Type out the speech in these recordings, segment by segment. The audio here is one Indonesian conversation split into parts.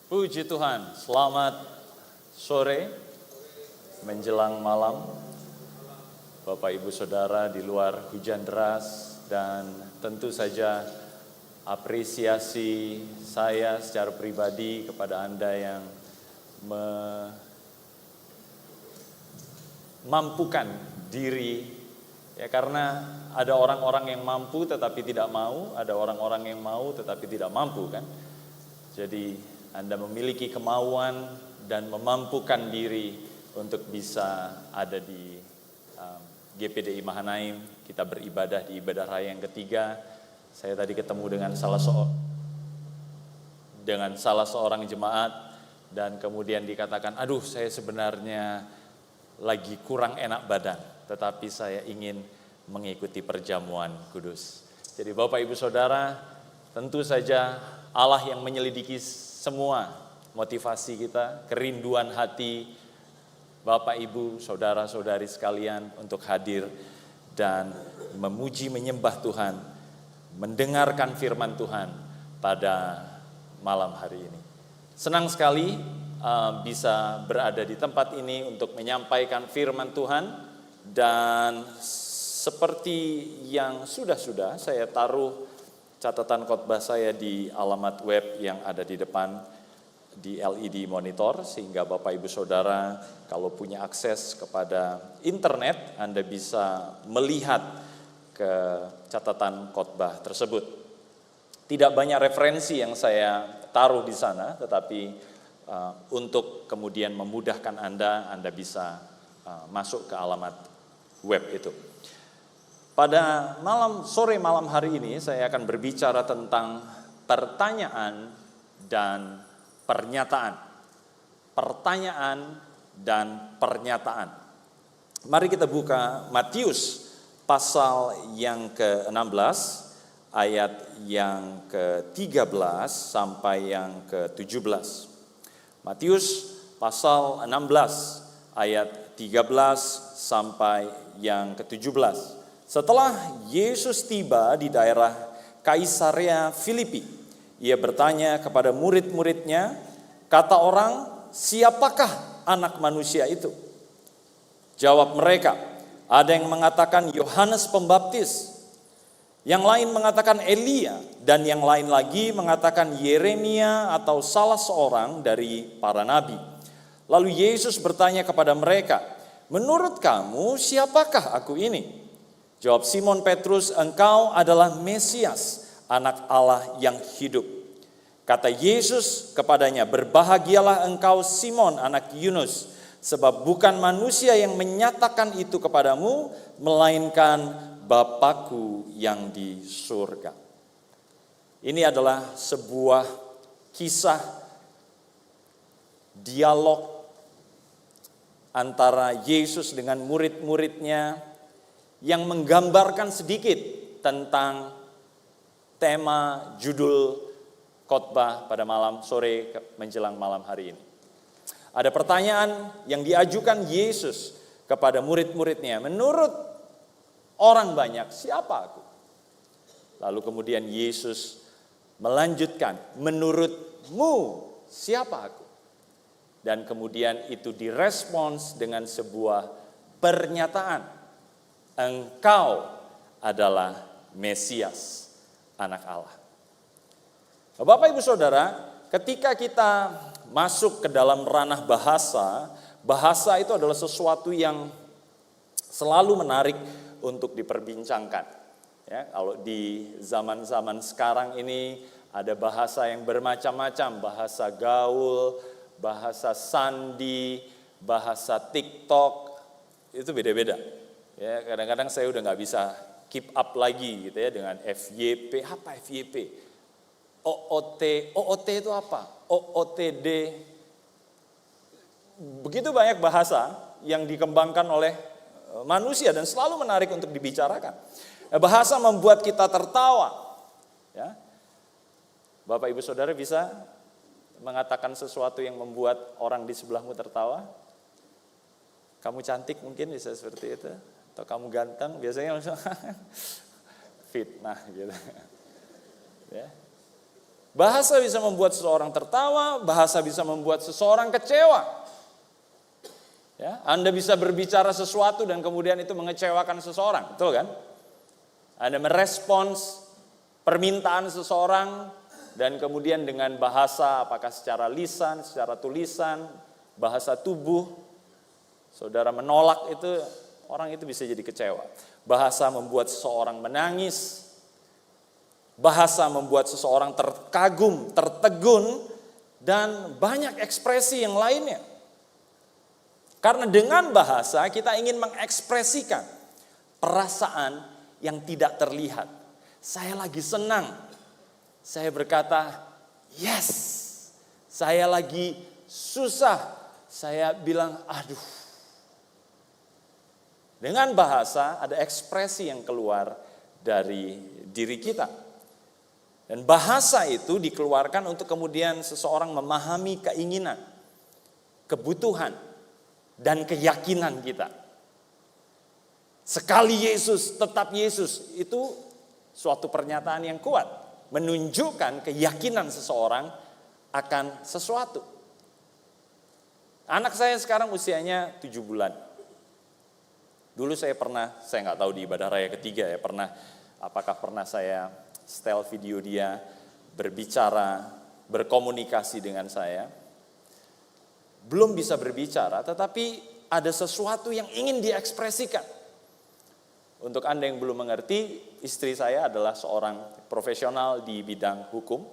Puji Tuhan, selamat sore menjelang malam. Bapak Ibu Saudara di luar hujan deras, dan tentu saja apresiasi saya secara pribadi kepada Anda yang memampukan diri. Ya, karena ada orang-orang yang mampu tetapi tidak mau, ada orang-orang yang mau tetapi tidak mampu kan. Jadi Anda memiliki kemauan dan memampukan diri untuk bisa ada di GPDI Mahanaim. Kita beribadah di ibadah raya yang ketiga. Saya tadi ketemu dengan salah seorang jemaat, dan kemudian dikatakan, aduh saya sebenarnya lagi kurang enak badan, tetapi saya ingin mengikuti perjamuan kudus. Jadi Bapak Ibu Saudara, tentu saja Allah yang menyelidiki semua motivasi kita, kerinduan hati Bapak Ibu, saudara-saudari sekalian untuk hadir dan memuji menyembah Tuhan, mendengarkan firman Tuhan pada malam hari ini. Senang sekali bisa berada di tempat ini untuk menyampaikan firman Tuhan, dan seperti yang sudah saya taruh catatan khotbah saya di alamat web yang ada di depan di LED monitor, sehingga Bapak Ibu Saudara kalau punya akses kepada internet Anda bisa melihat ke catatan khotbah tersebut. Tidak banyak referensi yang saya taruh di sana, tetapi untuk kemudian memudahkan Anda bisa masuk ke alamat web itu. Pada sore malam hari ini saya akan berbicara tentang pertanyaan dan pernyataan. Pertanyaan dan pernyataan. Mari kita buka Matius pasal yang ke-16 ayat yang ke-13 sampai yang ke-17. Matius pasal 16 ayat 13 sampai yang ke-17. Setelah Yesus tiba di daerah Kaisarea Filipi, ia bertanya kepada murid-muridnya, kata orang, siapakah anak manusia itu? Jawab mereka, ada yang mengatakan Yohanes Pembaptis, yang lain mengatakan Elia, dan yang lain lagi mengatakan Yeremia atau salah seorang dari para nabi. Lalu Yesus bertanya kepada mereka, menurut kamu siapakah aku ini? Jawab Simon Petrus, engkau adalah Mesias, anak Allah yang hidup. Kata Yesus kepadanya, berbahagialah engkau Simon anak Yunus, sebab bukan manusia yang menyatakan itu kepadamu, melainkan Bapakku yang di surga. Ini adalah sebuah kisah dialog antara Yesus dengan murid-muridnya yang menggambarkan sedikit tentang tema judul khotbah pada malam sore menjelang malam hari ini. Ada pertanyaan yang diajukan Yesus kepada murid-muridnya, menurut orang banyak siapa aku? Lalu kemudian Yesus melanjutkan, menurutmu siapa aku? Dan kemudian itu direspons dengan sebuah pernyataan, engkau adalah Mesias, anak Allah. Bapak Ibu Saudara, ketika kita masuk ke dalam ranah bahasa itu adalah sesuatu yang selalu menarik untuk diperbincangkan. Ya, kalau di zaman-zaman sekarang ini ada bahasa yang bermacam-macam, bahasa gaul, bahasa sandi, bahasa TikTok, itu beda-beda. Ya, kadang-kadang saya udah nggak bisa keep up lagi gitu ya dengan FYP. Apa FYP? OOT itu apa? OOTD. Begitu banyak bahasa yang dikembangkan oleh manusia dan selalu menarik untuk dibicarakan. Bahasa membuat kita tertawa. Ya. Bapak Ibu Saudara bisa mengatakan sesuatu yang membuat orang di sebelahmu tertawa? Kamu cantik mungkin bisa seperti itu. Atau kamu ganteng, biasanya langsung fitnah gitu. Ya. Bahasa bisa membuat seseorang tertawa, bahasa bisa membuat seseorang kecewa. Ya, Anda bisa berbicara sesuatu dan kemudian itu mengecewakan seseorang, betul kan? Anda merespons permintaan seseorang dan kemudian dengan bahasa, apakah secara lisan, secara tulisan, bahasa tubuh, saudara menolak itu, orang itu bisa jadi kecewa. Bahasa membuat seseorang menangis, bahasa membuat seseorang terkagum, tertegun, dan banyak ekspresi yang lainnya. Karena dengan bahasa kita ingin mengekspresikan perasaan yang tidak terlihat. Saya lagi senang, saya berkata, yes. Saya lagi susah, saya bilang, aduh. Dengan bahasa ada ekspresi yang keluar dari diri kita. Dan bahasa itu dikeluarkan untuk kemudian seseorang memahami keinginan, kebutuhan, dan keyakinan kita. Sekali Yesus, tetap Yesus, itu suatu pernyataan yang kuat. Menunjukkan keyakinan seseorang akan sesuatu. Anak saya sekarang usianya 7 bulan. Dulu saya nggak tahu di ibadah raya ketiga ya, apakah pernah saya setel video dia berbicara, berkomunikasi dengan saya. Belum bisa berbicara, tetapi ada sesuatu yang ingin diekspresikan. Untuk Anda yang belum mengerti, istri saya adalah seorang profesional di bidang hukum.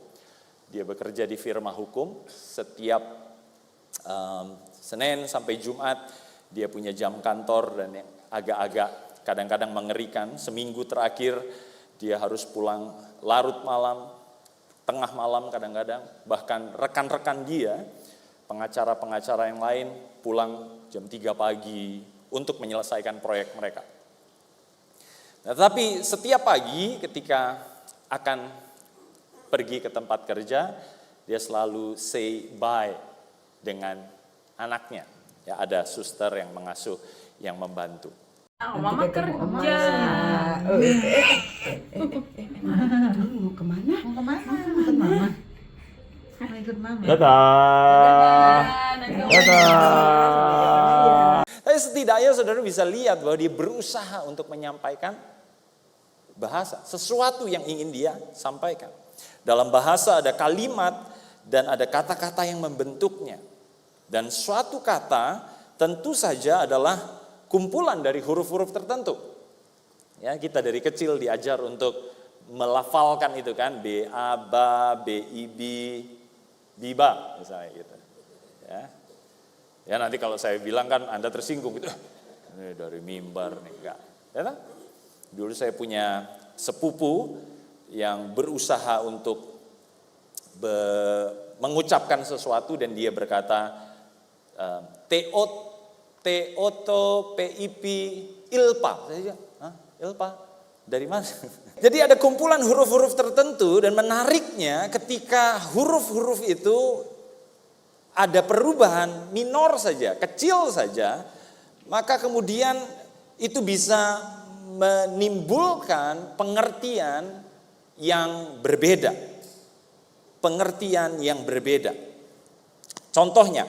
Dia bekerja di firma hukum. Setiap Senin sampai Jumat dia punya jam kantor dan yang agak-agak kadang-kadang mengerikan. Seminggu terakhir dia harus pulang larut malam, tengah malam kadang-kadang. Bahkan rekan-rekan dia, pengacara-pengacara yang lain pulang jam 3 pagi untuk menyelesaikan proyek mereka. Nah, tapi setiap pagi ketika akan pergi ke tempat kerja, dia selalu say bye dengan anaknya. Ya, ada suster yang mengasuh, yang membantu. Mama kerja. Mau kemana? Mau kemana? Ikut mama. Mau ikut mama. Dadah. Tapi setidaknya saudara bisa lihat bahwa dia berusaha untuk menyampaikan bahasa, sesuatu yang ingin dia sampaikan. Dalam bahasa ada kalimat dan ada kata-kata yang membentuknya. Dan suatu kata tentu saja adalah kumpulan dari huruf-huruf tertentu. Ya, kita dari kecil diajar untuk melafalkan itu kan, B A B B I B biba misalnya gitu. Ya nanti kalau saya bilang kan Anda tersinggung gitu. Ini dari mimbar nih, enggak. Ya kan? Dulu saya punya sepupu yang berusaha untuk mengucapkan sesuatu dan dia berkata Teoto PIP Ilpa. Saya bilang, hah? Ilpa? Dari mana? Jadi ada kumpulan huruf-huruf tertentu dan menariknya ketika huruf-huruf itu ada perubahan minor saja, kecil saja, maka kemudian itu bisa menimbulkan pengertian yang berbeda. Pengertian yang berbeda. Contohnya,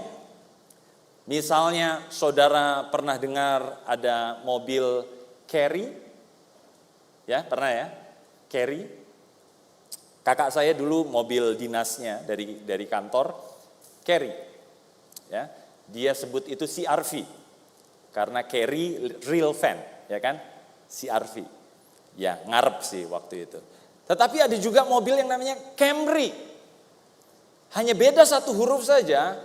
misalnya saudara pernah dengar ada mobil carry? Ya, pernah ya? Carry. Kakak saya dulu mobil dinasnya dari kantor carry. Ya, dia sebut itu CRV. Karena carry real van, ya kan? CRV. Ya, ngarep sih waktu itu. Tetapi ada juga mobil yang namanya Camry. Hanya beda satu huruf saja,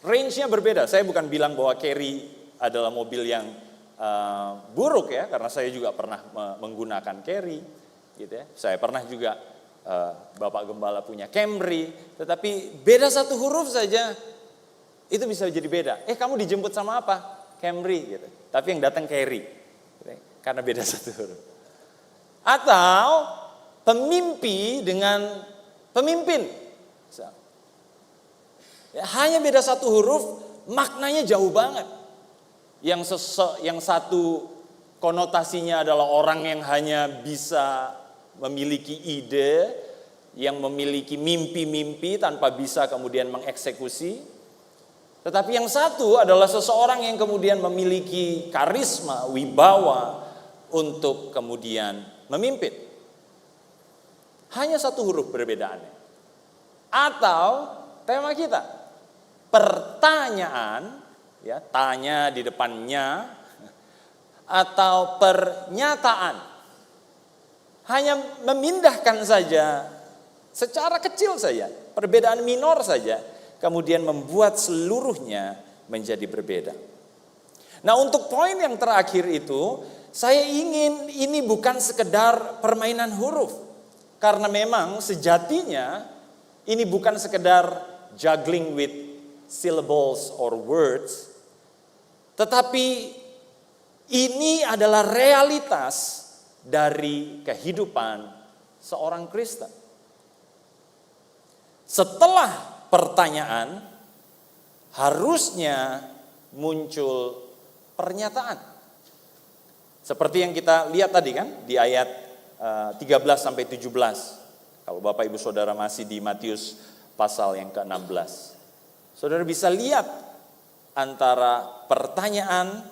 range-nya berbeda. Saya bukan bilang bahwa carry adalah mobil yang buruk ya, karena saya juga pernah menggunakan carry, gitu ya. Saya pernah juga Bapak Gembala punya Camry, tetapi beda satu huruf saja, itu bisa jadi beda. Kamu dijemput sama apa? Camry, gitu. Tapi yang datang carry, gitu ya, karena beda satu huruf. Atau pemimpi dengan pemimpin, ya, hanya beda satu huruf, maknanya jauh banget. Yang satu konotasinya adalah orang yang hanya bisa memiliki ide, yang memiliki mimpi-mimpi tanpa bisa kemudian mengeksekusi. Tetapi yang satu adalah seseorang yang kemudian memiliki karisma, wibawa untuk kemudian memimpin. Hanya satu huruf perbedaannya. Atau tema kita, pertanyaan, ya, tanya di depannya, atau pernyataan. Hanya memindahkan saja, secara kecil saja, perbedaan minor saja, kemudian membuat seluruhnya menjadi berbeda. Nah, untuk poin yang terakhir itu, saya ingin ini bukan sekedar permainan huruf. Karena memang sejatinya ini bukan sekedar juggling with syllables or words, tetapi ini adalah realitas dari kehidupan seorang Kristen. Setelah pertanyaan, harusnya muncul pernyataan. Seperti yang kita lihat tadi kan di ayat 13 sampai 17. Kalau Bapak Ibu Saudara masih di Matius pasal yang ke-16. Saudara bisa lihat antara pertanyaan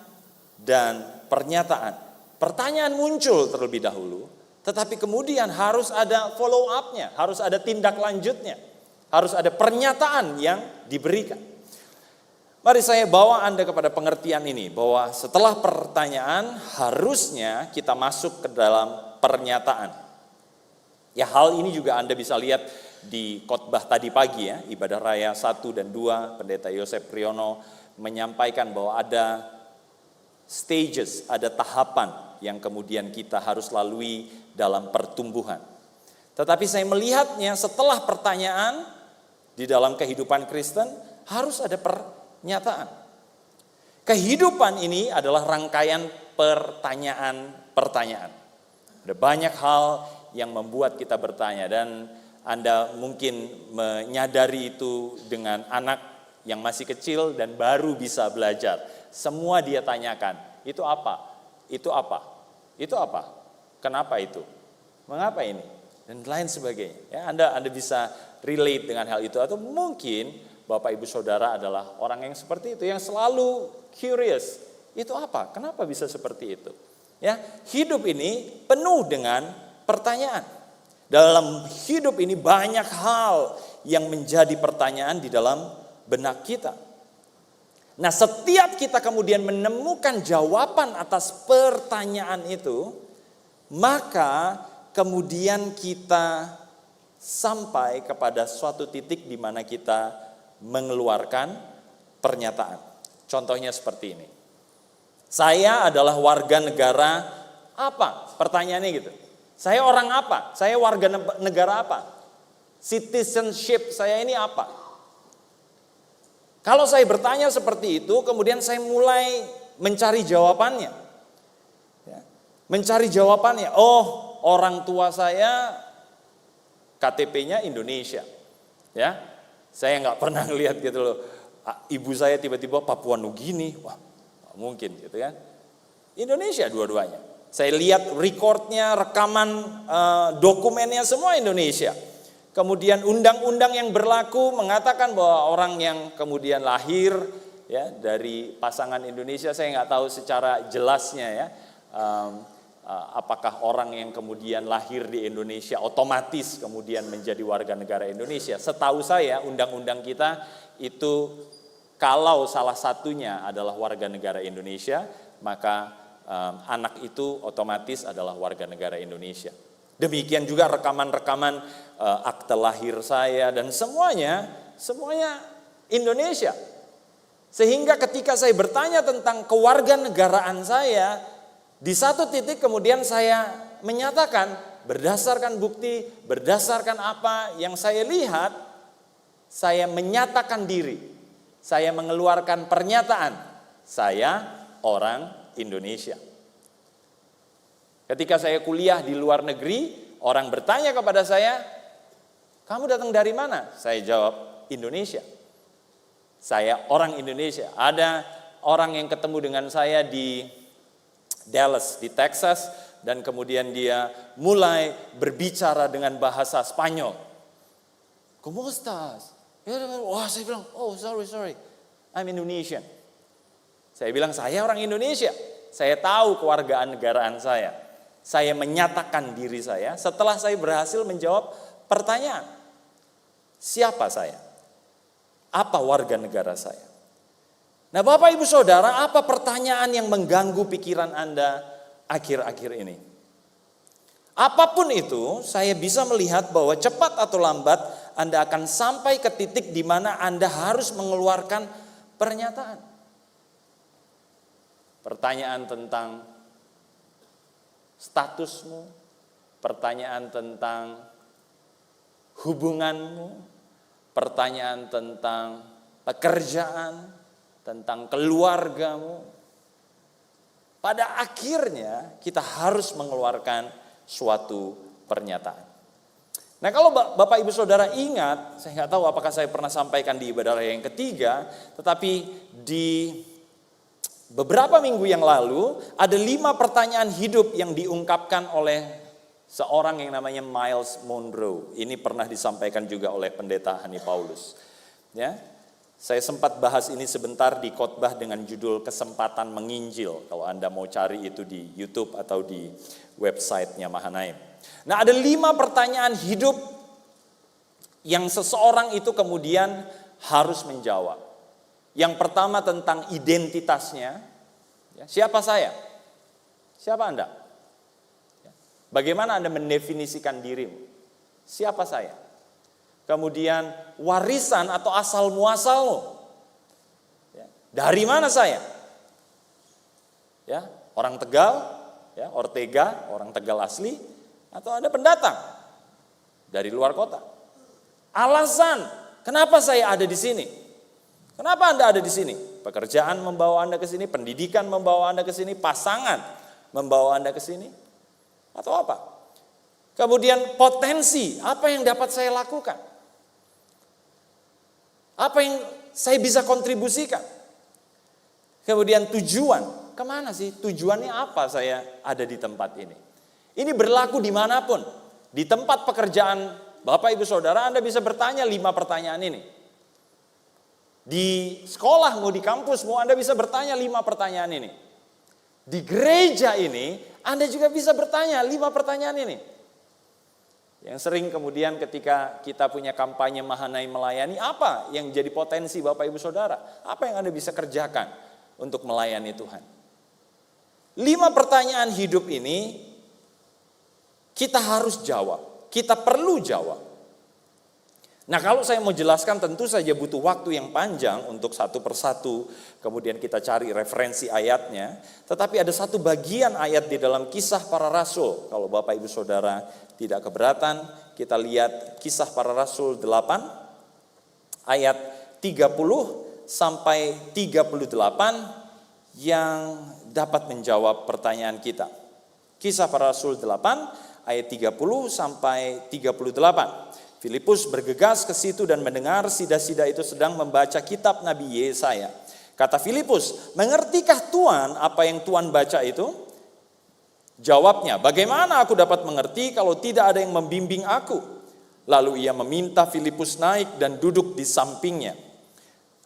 dan pernyataan. Pertanyaan muncul terlebih dahulu, tetapi kemudian harus ada follow up-nya, harus ada tindak lanjutnya, harus ada pernyataan yang diberikan. Mari saya bawa Anda kepada pengertian ini, bahwa setelah pertanyaan harusnya kita masuk ke dalam pernyataan. Ya, hal ini juga Anda bisa lihat di khotbah tadi pagi ya, ibadah raya 1 dan 2, Pendeta Yosef Priyono menyampaikan bahwa ada stages, ada tahapan yang kemudian kita harus lalui dalam pertumbuhan. Tetapi saya melihatnya setelah pertanyaan di dalam kehidupan Kristen harus ada pernyataan. Kehidupan ini adalah rangkaian pertanyaan-pertanyaan. Ada banyak hal yang membuat kita bertanya, dan Anda mungkin menyadari itu dengan anak yang masih kecil dan baru bisa belajar. Semua dia tanyakan, itu apa? Itu apa? Itu apa? Kenapa itu? Mengapa ini? Dan lain sebagainya. Ya, Anda bisa relate dengan hal itu, atau mungkin Bapak Ibu Saudara adalah orang yang seperti itu, yang selalu curious. Itu apa? Kenapa bisa seperti itu? Ya, hidup ini penuh dengan pertanyaan. Dalam hidup ini banyak hal yang menjadi pertanyaan di dalam benak kita. Nah, setiap kita kemudian menemukan jawaban atas pertanyaan itu, maka kemudian kita sampai kepada suatu titik di mana kita mengeluarkan pernyataan. Contohnya seperti ini. Saya adalah warga negara apa? Pertanyaannya gitu. Saya orang apa? Saya warga negara apa? Citizenship saya ini apa? Kalau saya bertanya seperti itu, kemudian saya mulai mencari jawabannya. Ya, mencari jawabannya. Oh, orang tua saya KTP-nya Indonesia. Ya, saya nggak pernah lihat gitu loh. Ibu saya tiba-tiba Papua Nugini. Wah, mungkin gitu kan. Indonesia dua-duanya. Saya lihat recordnya, rekaman dokumennya semua Indonesia. Kemudian undang-undang yang berlaku mengatakan bahwa orang yang kemudian lahir ya dari pasangan Indonesia, saya nggak tahu secara jelasnya ya, apakah orang yang kemudian lahir di Indonesia otomatis kemudian menjadi warga negara Indonesia. Setahu saya undang-undang kita itu kalau salah satunya adalah warga negara Indonesia, maka anak itu otomatis adalah warga negara Indonesia. Demikian juga rekaman-rekaman akte lahir saya dan semuanya Indonesia. Sehingga ketika saya bertanya tentang kewarganegaraan saya, di satu titik kemudian saya menyatakan berdasarkan bukti, berdasarkan apa yang saya lihat, saya menyatakan diri. Saya mengeluarkan pernyataan, saya orang Indonesia. Ketika saya kuliah di luar negeri, orang bertanya kepada saya, kamu datang dari mana? Saya jawab, Indonesia. Saya orang Indonesia. Ada orang yang ketemu dengan saya di Dallas, di Texas, dan kemudian dia mulai berbicara dengan bahasa Spanyol. ¿Cómo estás? Wah, saya bilang, oh sorry, I'm Indonesian. Saya bilang, saya orang Indonesia. Saya tahu kewarganegaraan saya. Saya menyatakan diri saya setelah saya berhasil menjawab pertanyaan. Siapa saya? Apa warga negara saya? Nah, Bapak Ibu Saudara, apa pertanyaan yang mengganggu pikiran Anda akhir-akhir ini? Apapun itu, saya bisa melihat bahwa cepat atau lambat Anda akan sampai ke titik di mana Anda harus mengeluarkan pernyataan. Pertanyaan tentang statusmu, pertanyaan tentang hubunganmu, pertanyaan tentang pekerjaan, tentang keluargamu. Pada akhirnya kita harus mengeluarkan suatu pernyataan. Nah, kalau Bapak Ibu Saudara ingat, saya nggak tahu apakah saya pernah sampaikan di ibadah raya yang ketiga, tetapi di beberapa minggu yang lalu ada 5 pertanyaan hidup yang diungkapkan oleh seorang yang namanya Myles Munroe. Ini pernah disampaikan juga oleh Pendeta Hani Paulus. Ya, saya sempat bahas ini sebentar di khotbah dengan judul Kesempatan Menginjil. Kalau Anda mau cari itu di YouTube atau di websitenya Mahanaim. Nah, ada 5 pertanyaan hidup yang seseorang itu kemudian harus menjawab. Yang pertama tentang identitasnya. Ya, siapa saya? Siapa Anda? Ya, bagaimana Anda mendefinisikan dirimu? Siapa saya? Kemudian warisan atau asal muasalmu. Ya, dari mana saya? Ya, orang Tegal, ya, Ortega, orang Tegal asli, atau Anda pendatang dari luar kota? Alasan kenapa saya ada di sini? Kenapa Anda ada di sini? Pekerjaan membawa Anda ke sini, pendidikan membawa Anda ke sini, pasangan membawa Anda ke sini, atau apa? Kemudian potensi, apa yang dapat saya lakukan? Apa yang saya bisa kontribusikan? Kemudian tujuan, kemana sih? Tujuannya apa saya ada di tempat ini? Ini berlaku dimanapun. Di tempat pekerjaan Bapak Ibu Saudara, Anda bisa bertanya 5 pertanyaan ini. Di sekolah, mau di kampus, mau Anda bisa bertanya 5 pertanyaan ini. Di gereja ini, Anda juga bisa bertanya 5 pertanyaan ini. Yang sering kemudian ketika kita punya kampanye Mahanaim melayani, apa yang jadi potensi Bapak Ibu Saudara? Apa yang Anda bisa kerjakan untuk melayani Tuhan? 5 pertanyaan hidup ini kita harus jawab, kita perlu jawab. Nah, kalau saya mau jelaskan tentu saja butuh waktu yang panjang untuk satu persatu, kemudian kita cari referensi ayatnya. Tetapi ada satu bagian ayat di dalam Kisah Para Rasul. Kalau Bapak Ibu Saudara tidak keberatan, kita lihat Kisah Para Rasul 8 ayat 30 sampai 38 yang dapat menjawab pertanyaan kita. Kisah Para Rasul 8 ayat 30 sampai 38. Filipus bergegas ke situ dan mendengar sida-sida itu sedang membaca kitab Nabi Yesaya. Kata Filipus, "Mengertikah Tuan apa yang Tuan baca itu?" Jawabnya, "Bagaimana aku dapat mengerti kalau tidak ada yang membimbing aku?" Lalu ia meminta Filipus naik dan duduk di sampingnya.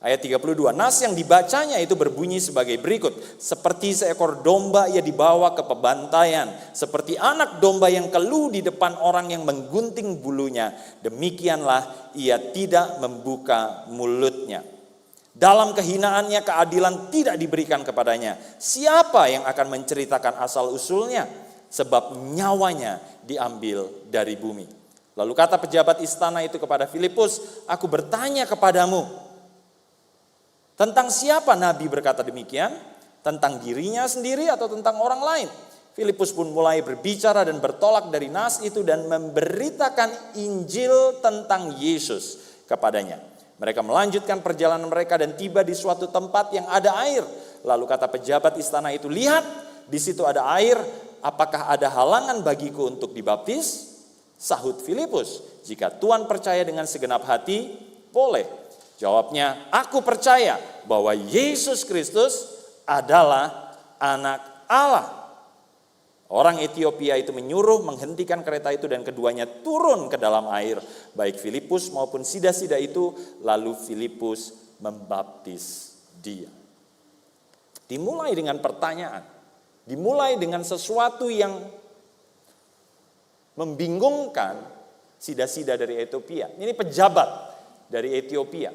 Ayat 32, nas yang dibacanya itu berbunyi sebagai berikut. Seperti seekor domba ia dibawa ke pembantaian. Seperti anak domba yang keluh di depan orang yang menggunting bulunya. Demikianlah ia tidak membuka mulutnya. Dalam kehinaannya keadilan tidak diberikan kepadanya. Siapa yang akan menceritakan asal usulnya? Sebab nyawanya diambil dari bumi. Lalu kata pejabat istana itu kepada Filipus, "Aku bertanya kepadamu, tentang siapa Nabi berkata demikian? Tentang dirinya sendiri atau tentang orang lain?" Filipus pun mulai berbicara dan bertolak dari nas itu dan memberitakan Injil tentang Yesus kepadanya. Mereka melanjutkan perjalanan mereka dan tiba di suatu tempat yang ada air. Lalu kata pejabat istana itu, "Lihat, di situ ada air. Apakah ada halangan bagiku untuk dibaptis?" Sahut Filipus, "Jika Tuhan percaya dengan segenap hati, boleh." Jawabnya, "Aku percaya bahwa Yesus Kristus adalah anak Allah." Orang Etiopia itu menyuruh menghentikan kereta itu dan keduanya turun ke dalam air. Baik Filipus maupun sida-sida itu, lalu Filipus membaptis dia. Dimulai dengan pertanyaan. Dimulai dengan sesuatu yang membingungkan sida-sida dari Etiopia. Ini pejabat dari Etiopia.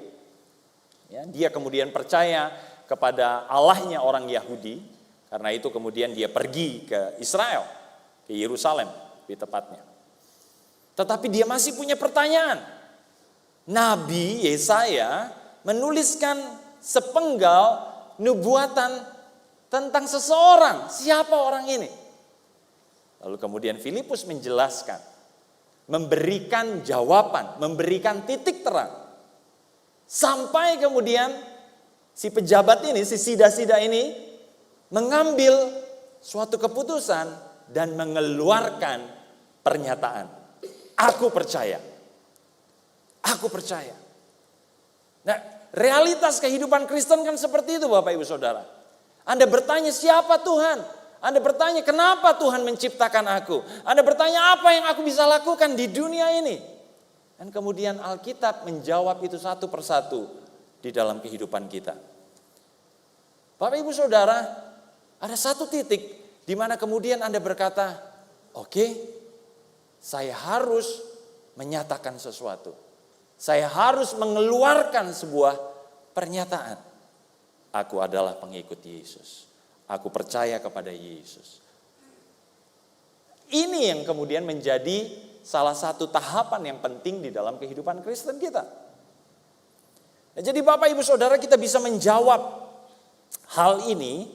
Ya, dia kemudian percaya kepada Allahnya orang Yahudi. Karena itu kemudian dia pergi ke Israel, ke Yerusalem lebih tepatnya. Tetapi dia masih punya pertanyaan. Nabi Yesaya menuliskan sepenggal nubuatan tentang seseorang. Siapa orang ini? Lalu kemudian Filipus menjelaskan, memberikan jawaban, memberikan titik terang. Sampai kemudian si pejabat ini, si sida-sida ini mengambil suatu keputusan dan mengeluarkan pernyataan. Aku percaya. Aku percaya. Nah, realitas kehidupan Kristen kan seperti itu Bapak Ibu Saudara. Anda bertanya siapa Tuhan? Anda bertanya kenapa Tuhan menciptakan aku? Anda bertanya apa yang aku bisa lakukan di dunia ini? Dan kemudian Alkitab menjawab itu satu persatu di dalam kehidupan kita. Bapak Ibu Saudara, ada satu titik di mana kemudian Anda berkata, oke, saya harus menyatakan sesuatu. Saya harus mengeluarkan sebuah pernyataan. Aku adalah pengikut Yesus. Aku percaya kepada Yesus. Ini yang kemudian menjadi salah satu tahapan yang penting di dalam kehidupan Kristen kita. Nah, jadi Bapak Ibu Saudara, kita bisa menjawab hal ini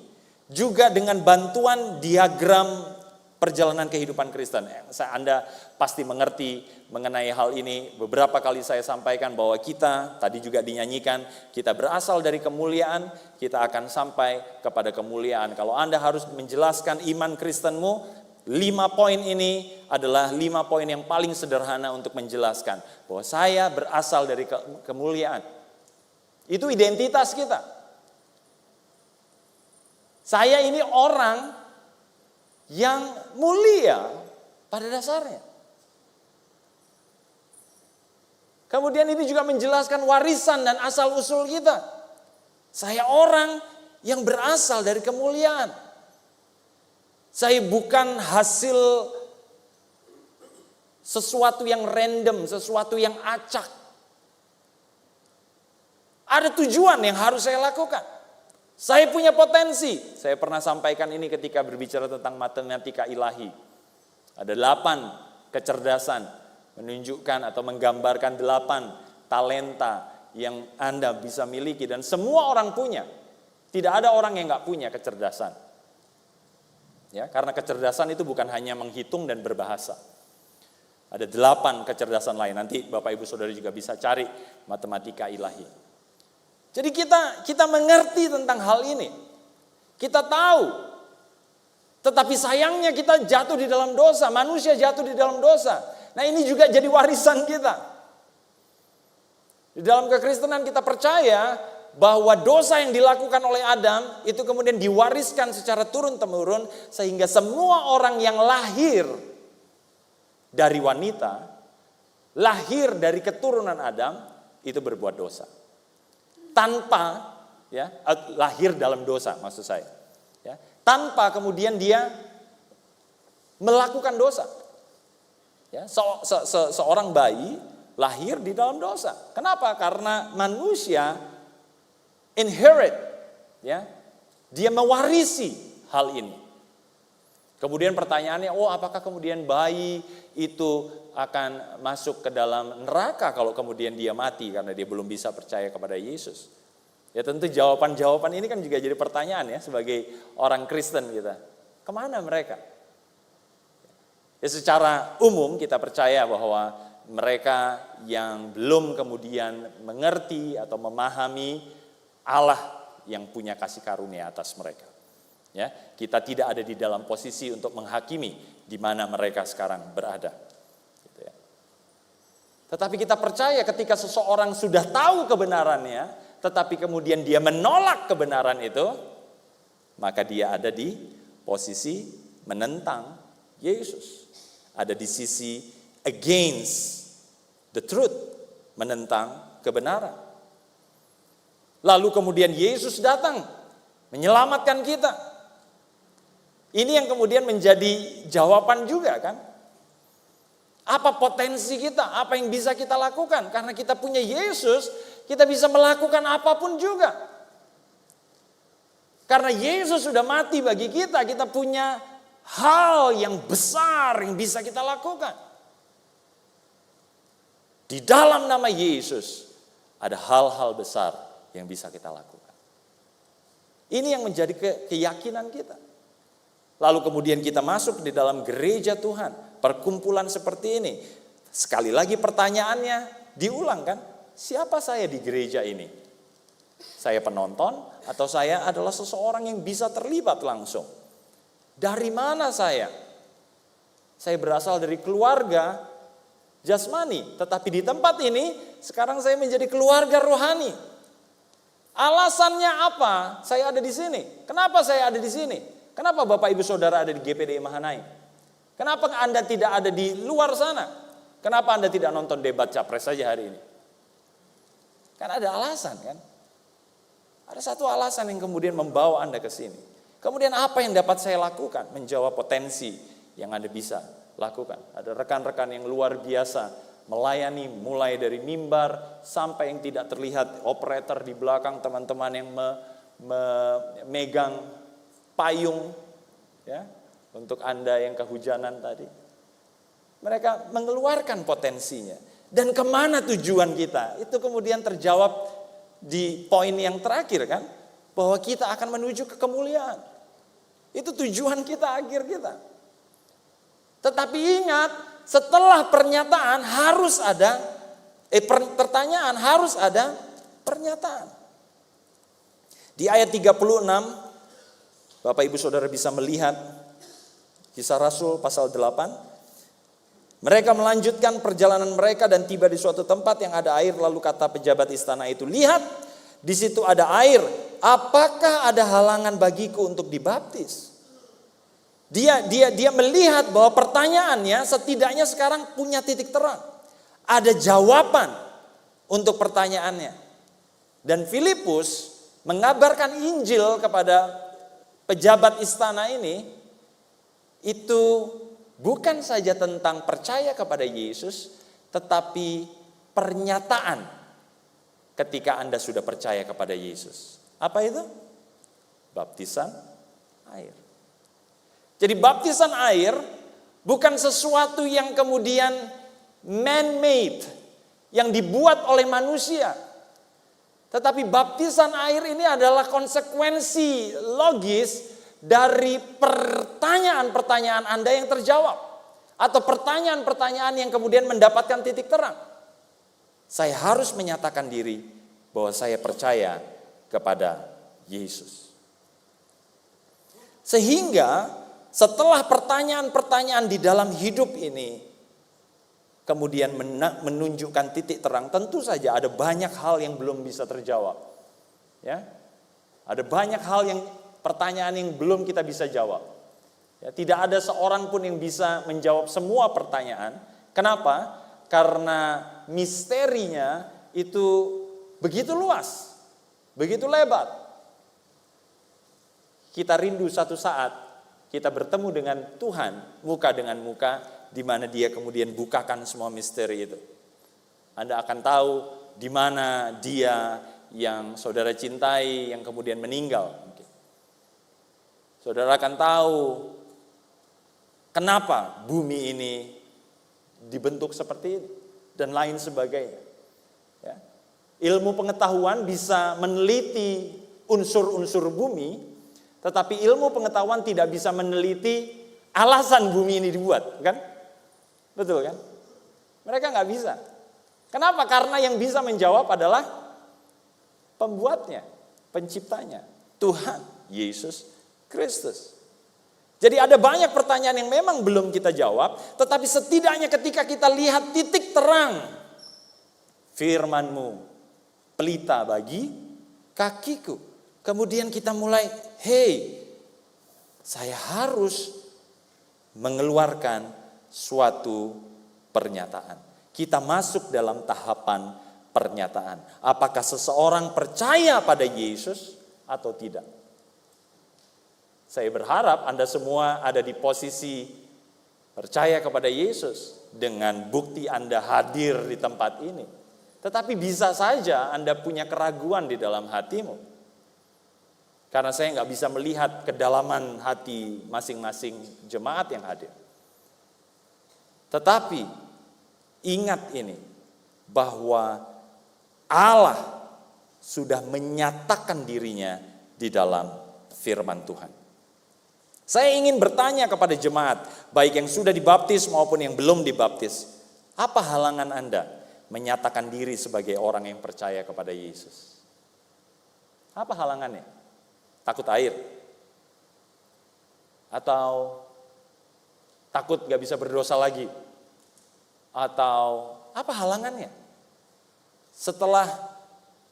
juga dengan bantuan diagram perjalanan kehidupan Kristen. Anda pasti mengerti mengenai hal ini. Beberapa kali saya sampaikan bahwa kita, tadi juga dinyanyikan, kita berasal dari kemuliaan, kita akan sampai kepada kemuliaan. Kalau Anda harus menjelaskan iman Kristenmu, 5 poin ini adalah 5 poin yang paling sederhana untuk menjelaskan bahwa saya berasal dari kemuliaan. Itu identitas kita. Saya ini orang yang mulia pada dasarnya. Kemudian ini juga menjelaskan warisan dan asal-usul kita. Saya orang yang berasal dari kemuliaan. Saya bukan hasil sesuatu yang random, sesuatu yang acak. Ada tujuan yang harus saya lakukan. Saya punya potensi. Saya pernah sampaikan ini ketika berbicara tentang matematika ilahi. Ada 8 kecerdasan menunjukkan atau menggambarkan 8 talenta yang Anda bisa miliki dan semua orang punya. Tidak ada orang yang gak punya kecerdasan. Ya, karena kecerdasan itu bukan hanya menghitung dan berbahasa. Ada 8 kecerdasan lain. Nanti Bapak Ibu Saudara juga bisa cari matematika ilahi. Jadi kita mengerti tentang hal ini. Kita tahu. Tetapi sayangnya kita jatuh di dalam dosa. Manusia jatuh di dalam dosa. Nah, ini juga jadi warisan kita. Di dalam kekristenan kita percaya bahwa dosa yang dilakukan oleh Adam itu kemudian diwariskan secara turun-temurun sehingga semua orang yang lahir dari wanita, lahir dari keturunan Adam itu berbuat dosa. Tanpa lahir dalam dosa maksud saya. Ya, tanpa kemudian dia melakukan dosa. Ya, seorang bayi lahir di dalam dosa. Kenapa? Karena manusia inherit, ya, dia mewarisi hal ini. Kemudian pertanyaannya, apakah kemudian bayi itu akan masuk ke dalam neraka kalau kemudian dia mati karena dia belum bisa percaya kepada Yesus? Ya tentu jawaban-jawaban ini kan juga jadi pertanyaan ya sebagai orang Kristen kita. Kemana mereka? Ya secara umum kita percaya bahwa mereka yang belum kemudian mengerti atau memahami Allah yang punya kasih karunia atas mereka. Ya, kita tidak ada di dalam posisi untuk menghakimi di mana mereka sekarang berada. Gitu ya. Tetapi kita percaya ketika seseorang sudah tahu kebenarannya, tetapi kemudian dia menolak kebenaran itu, maka dia ada di posisi menentang Yesus. Ada di sisi against the truth, menentang kebenaran. Lalu kemudian Yesus datang menyelamatkan kita. Ini yang kemudian menjadi jawaban juga kan. Apa potensi kita, apa yang bisa kita lakukan. Karena kita punya Yesus, kita bisa melakukan apapun juga. Karena Yesus sudah mati bagi kita, kita punya hal yang besar yang bisa kita lakukan. Di dalam nama Yesus ada hal-hal besar yang bisa kita lakukan. Ini yang menjadi keyakinan kita. Lalu kemudian kita masuk di dalam gereja Tuhan, perkumpulan seperti ini. Sekali lagi pertanyaannya diulang kan, siapa saya di gereja ini? Saya penonton atau saya adalah seseorang yang bisa terlibat langsung? Dari mana saya? Saya berasal dari keluarga jasmani, tetapi di tempat ini sekarang saya menjadi keluarga rohani. Alasannya apa? Saya ada di sini. Kenapa saya ada di sini? Kenapa Bapak Ibu Saudara ada di GPDI Mahanaim? Kenapa Anda tidak ada di luar sana? Kenapa Anda tidak nonton debat capres saja hari ini? Kan ada alasan kan? Ada satu alasan yang kemudian membawa Anda ke sini. Kemudian apa yang dapat saya lakukan? Menjawab potensi yang Anda bisa lakukan. Ada rekan-rekan yang luar biasa melayani mulai dari mimbar sampai yang tidak terlihat, operator di belakang, teman-teman yang memegang payung ya, untuk Anda yang kehujanan tadi. Mereka mengeluarkan potensinya. Dan kemana tujuan kita? Itu kemudian terjawab di poin yang terakhir kan. Bahwa kita akan menuju ke kemuliaan. Itu tujuan kita, akhir kita. Tetapi ingat, setelah pernyataan harus ada, pertanyaan harus ada pernyataan. Di ayat 36, Bapak Ibu Saudara bisa melihat Kisah Rasul pasal 8. Mereka melanjutkan perjalanan mereka dan tiba di suatu tempat yang ada air. Lalu kata pejabat istana itu, lihat di situ ada air. Apakah ada halangan bagiku untuk dibaptis? Dia melihat bahwa pertanyaannya setidaknya sekarang punya titik terang. Ada jawaban untuk pertanyaannya. Dan Filipus mengabarkan Injil kepada pejabat istana ini, itu bukan saja tentang percaya kepada Yesus, tetapi pernyataan ketika Anda sudah percaya kepada Yesus. Apa itu? Baptisan air. Jadi baptisan air bukan sesuatu yang kemudian man-made, yang dibuat oleh manusia. Tetapi baptisan air ini adalah konsekuensi logis dari pertanyaan-pertanyaan Anda yang terjawab. Atau pertanyaan-pertanyaan yang kemudian mendapatkan titik terang. Saya harus menyatakan diri bahwa saya percaya kepada Yesus. Sehingga setelah pertanyaan-pertanyaan di dalam hidup ini kemudian menunjukkan titik terang, tentu saja ada banyak hal yang belum bisa terjawab. Ya. Ada banyak hal yang pertanyaan yang belum kita bisa jawab. Ya, tidak ada seorang pun yang bisa menjawab semua pertanyaan. Kenapa? Karena misterinya itu begitu luas, begitu lebar. Kita rindu satu saat kita bertemu dengan Tuhan muka dengan muka, di mana Dia kemudian bukakan semua misteri itu. Anda akan tahu di mana Dia yang saudara cintai yang kemudian meninggal. Saudara akan tahu kenapa bumi ini dibentuk seperti ini dan lain sebagainya. Ya. Ilmu pengetahuan bisa meneliti unsur-unsur bumi, tetapi ilmu pengetahuan tidak bisa meneliti alasan bumi ini dibuat, kan? Betul kan? Mereka nggak bisa. Kenapa? Karena yang bisa menjawab adalah pembuatnya, penciptanya, Tuhan Yesus Kristus. Jadi ada banyak pertanyaan yang memang belum kita jawab, tetapi setidaknya ketika kita lihat titik terang, firman-Mu, pelita bagi kakiku. Kemudian kita mulai, hey, saya harus mengeluarkan suatu pernyataan. Kita masuk dalam tahapan pernyataan. Apakah seseorang percaya pada Yesus atau tidak? Saya berharap Anda semua ada di posisi percaya kepada Yesus dengan bukti Anda hadir di tempat ini. Tetapi bisa saja Anda punya keraguan di dalam hatimu. Karena saya nggak bisa melihat kedalaman hati masing-masing jemaat yang hadir. Tetapi ingat ini, bahwa Allah sudah menyatakan dirinya di dalam firman Tuhan. Saya ingin bertanya kepada jemaat, baik yang sudah dibaptis maupun yang belum dibaptis. Apa halangan Anda menyatakan diri sebagai orang yang percaya kepada Yesus? Apa halangannya? Takut air? Atau takut gak bisa berdosa lagi? Atau apa halangannya? Setelah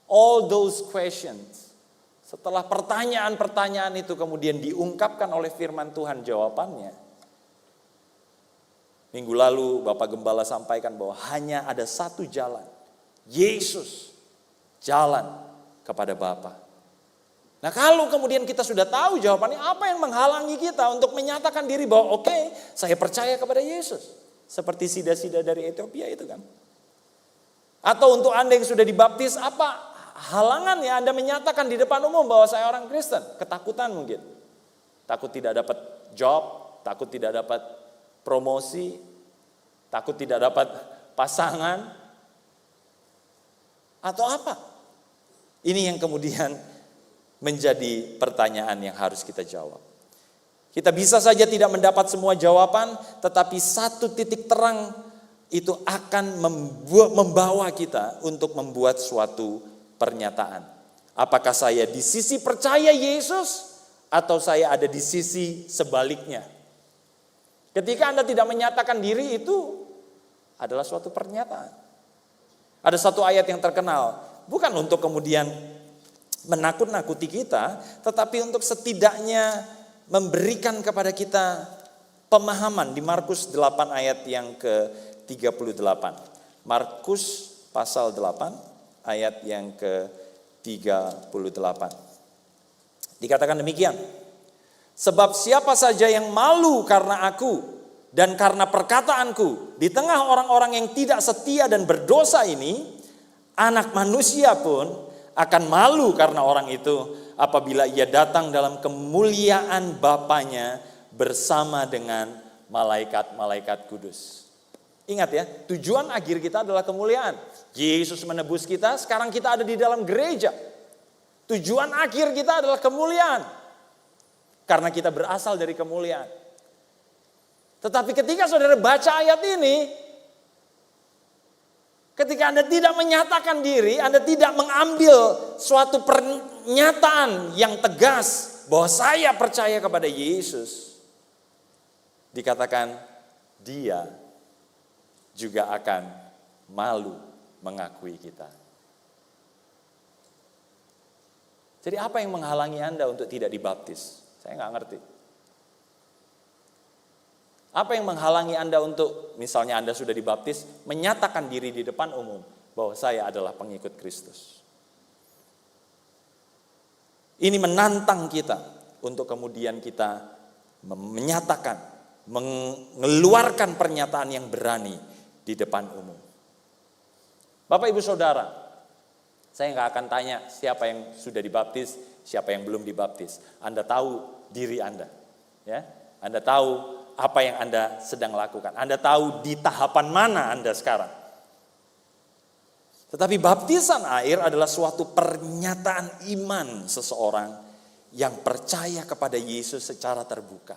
all those questions, setelah pertanyaan-pertanyaan itu kemudian diungkapkan oleh firman Tuhan jawabannya. Minggu lalu Bapak Gembala sampaikan bahwa hanya ada satu jalan. Yesus, jalan kepada Bapa. Nah kalau kemudian kita sudah tahu jawabannya, apa yang menghalangi kita untuk menyatakan diri bahwa oke, saya percaya kepada Yesus. Seperti sida-sida dari Ethiopia itu kan. Atau untuk Anda yang sudah dibaptis, apa halangannya Anda menyatakan di depan umum bahwa saya orang Kristen? Ketakutan mungkin. Takut tidak dapat job, takut tidak dapat promosi, takut tidak dapat pasangan. Atau apa? Ini yang kemudian menjadi pertanyaan yang harus kita jawab. Kita bisa saja tidak mendapat semua jawaban, tetapi satu titik terang itu akan membawa kita untuk membuat suatu pernyataan. Apakah saya di sisi percaya Yesus atau saya ada di sisi sebaliknya? Ketika Anda tidak menyatakan diri, itu adalah suatu pernyataan. Ada satu ayat yang terkenal, bukan untuk kemudian menakut-nakuti kita, tetapi untuk setidaknya memberikan kepada kita pemahaman di Markus 8 ayat yang ke-38. Markus pasal 8 ayat yang ke-38. Dikatakan demikian. Sebab siapa saja yang malu karena aku dan karena perkataanku di tengah orang-orang yang tidak setia dan berdosa ini, Anak Manusia pun akan malu karena orang itu apabila ia datang dalam kemuliaan Bapanya bersama dengan malaikat-malaikat kudus. Ingat ya, tujuan akhir kita adalah kemuliaan. Yesus menebus kita, sekarang kita ada di dalam gereja. Tujuan akhir kita adalah kemuliaan. Karena kita berasal dari kemuliaan. Tetapi ketika saudara baca ayat ini, ketika Anda tidak menyatakan diri, Anda tidak mengambil suatu pernyataan yang tegas bahwa saya percaya kepada Yesus, dikatakan dia juga akan malu mengakui kita. Jadi apa yang menghalangi Anda untuk tidak dibaptis? Saya nggak ngerti. Apa yang menghalangi Anda untuk, misalnya Anda sudah dibaptis, menyatakan diri di depan umum bahwa saya adalah pengikut Kristus? Ini menantang kita untuk kemudian kita menyatakan, mengeluarkan pernyataan yang berani di depan umum. Bapak Ibu Saudara, saya nggak akan tanya siapa yang sudah dibaptis, siapa yang belum dibaptis. Anda tahu diri Anda, ya. Anda tahu apa yang Anda sedang lakukan. Anda tahu di tahapan mana Anda sekarang. Tetapi baptisan air adalah suatu pernyataan iman seseorang yang percaya kepada Yesus secara terbuka.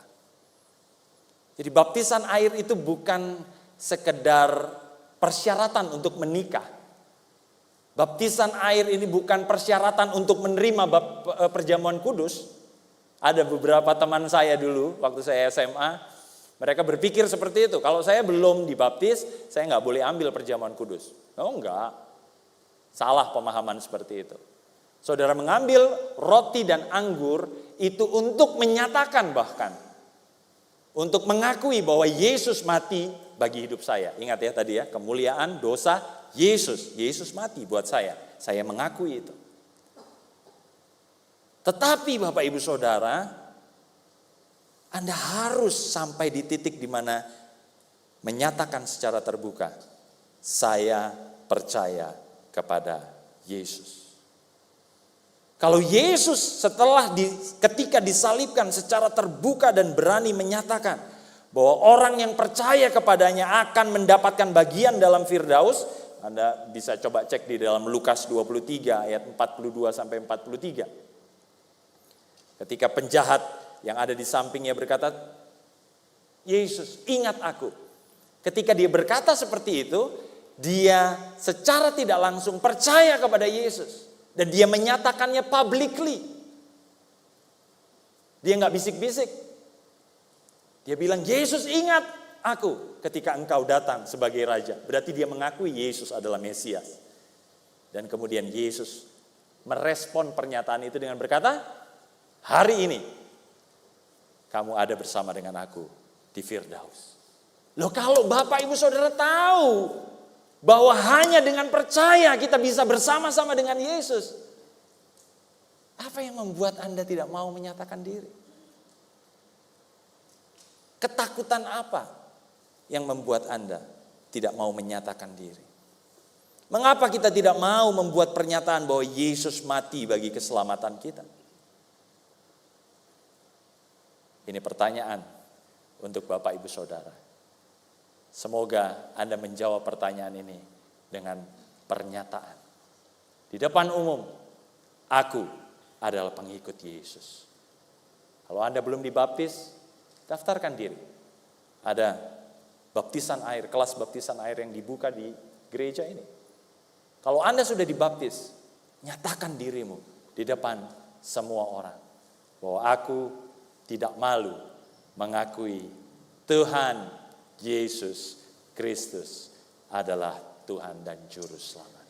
Jadi baptisan air itu bukan sekedar persyaratan untuk menikah. Baptisan air ini bukan persyaratan untuk menerima perjamuan kudus. Ada beberapa teman saya dulu waktu saya SMA, mereka berpikir seperti itu. Kalau saya belum dibaptis, saya nggak boleh ambil perjamuan kudus. Oh enggak, salah pemahaman seperti itu. Saudara mengambil roti dan anggur itu untuk menyatakan bahkan, untuk mengakui bahwa Yesus mati bagi hidup saya. Ingat ya tadi ya, kemuliaan, dosa, Yesus. Yesus mati buat saya. Saya mengakui itu. Tetapi Bapak Ibu Saudara, Anda harus sampai di titik di mana menyatakan secara terbuka, saya percaya kepada Yesus. Kalau Yesus ketika disalibkan secara terbuka dan berani menyatakan bahwa orang yang percaya kepadanya akan mendapatkan bagian dalam Firdaus, Anda bisa coba cek di dalam Lukas 23 ayat 42 sampai 43. Ketika penjahat yang ada di sampingnya berkata, Yesus, ingat aku. Ketika dia berkata seperti itu, dia secara tidak langsung percaya kepada Yesus. Dan dia menyatakannya publicly. Dia nggak bisik-bisik. Dia bilang, Yesus ingat aku ketika engkau datang sebagai raja. Berarti dia mengakui Yesus adalah Mesias. Dan kemudian Yesus merespon pernyataan itu dengan berkata, hari ini kamu ada bersama dengan aku di Firdaus. Loh, kalau Bapak Ibu Saudara tahu bahwa hanya dengan percaya kita bisa bersama-sama dengan Yesus, apa yang membuat Anda tidak mau menyatakan diri? Ketakutan apa yang membuat Anda tidak mau menyatakan diri? Mengapa kita tidak mau membuat pernyataan bahwa Yesus mati bagi keselamatan kita? Ini pertanyaan untuk Bapak Ibu Saudara. Semoga Anda menjawab pertanyaan ini dengan pernyataan. Di depan umum, aku adalah pengikut Yesus. Kalau Anda belum dibaptis, daftarkan diri. Ada baptisan air, kelas baptisan air yang dibuka di gereja ini. Kalau Anda sudah dibaptis, nyatakan dirimu di depan semua orang. Bahwa aku tidak malu mengakui Tuhan Yesus Kristus adalah Tuhan dan Juru Selamat.